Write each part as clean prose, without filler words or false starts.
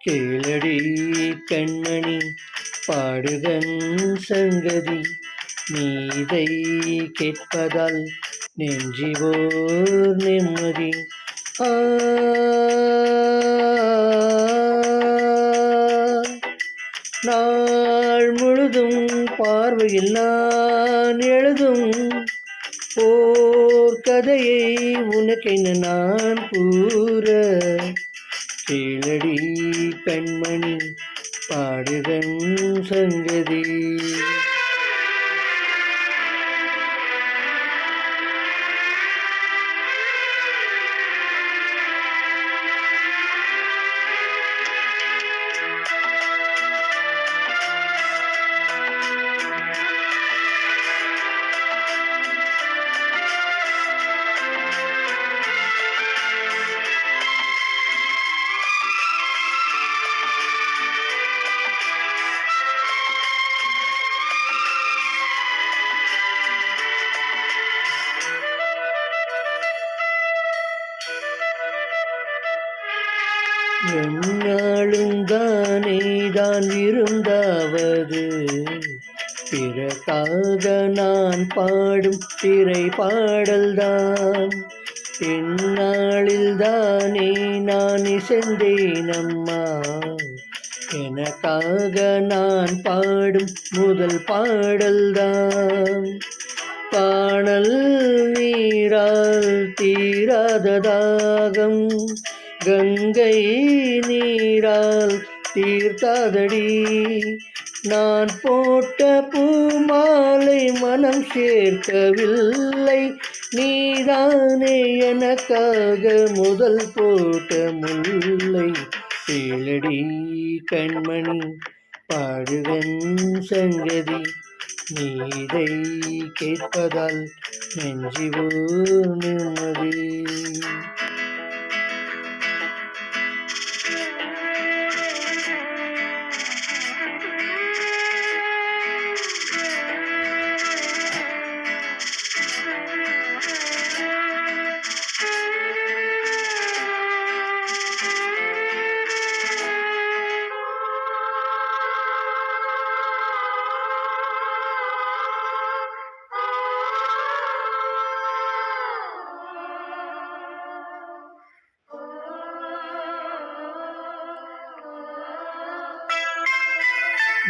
கேளடி கண்மணி பாடுதன் சங்கதி நீதை கேட்பதால் நெஞ்சிவோர் நிம்மதி. நாள் முழுதும் பார்வையில் நான் எழுதும் ஓர் கதையை உனக்கென நான் கூற, கேளடி கண்மணி பாடுதன் சங்கதி. என்னாலும் தானே தான் இருந்தாவது பிறக்காக நான் பாடும் திரை பாடல்தான். என்னாளில் தானே நான் இசைந்தேன் அம்மா, எனக்காக நான் பாடும் முதல் பாடல்தான். காணல் நீரால் தீராத தாகம் கங்கை நீரால் தீர்த்தாதடி. நான் போட்ட பூமாலை மனம் சேர்க்கவில்லை, நீதானே எனக்காக முதல் போட்ட முல்லை. கேளடி கண்மணி பாடுதன் சங்கதி நீதை கேட்பதால் நெஞ்சிவோர் நிம்மதி.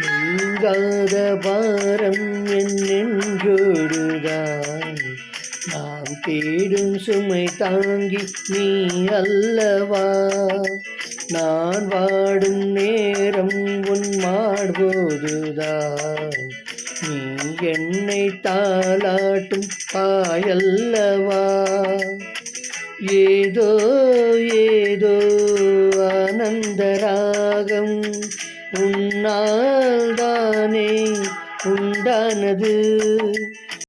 நீங்காத பாரம் என்னென்றோடுதான் நாம் தேடும் சுமை தாங்கி நீ அல்லவா. நான் வாடும் நேரம் உன் மாடுபோதுதான் நீ என்னை தாளாட்டும் பாயல்லவா. ஏதோ ஏதோ ஆனந்தராகம் உன்னால் தானே உண்டானது,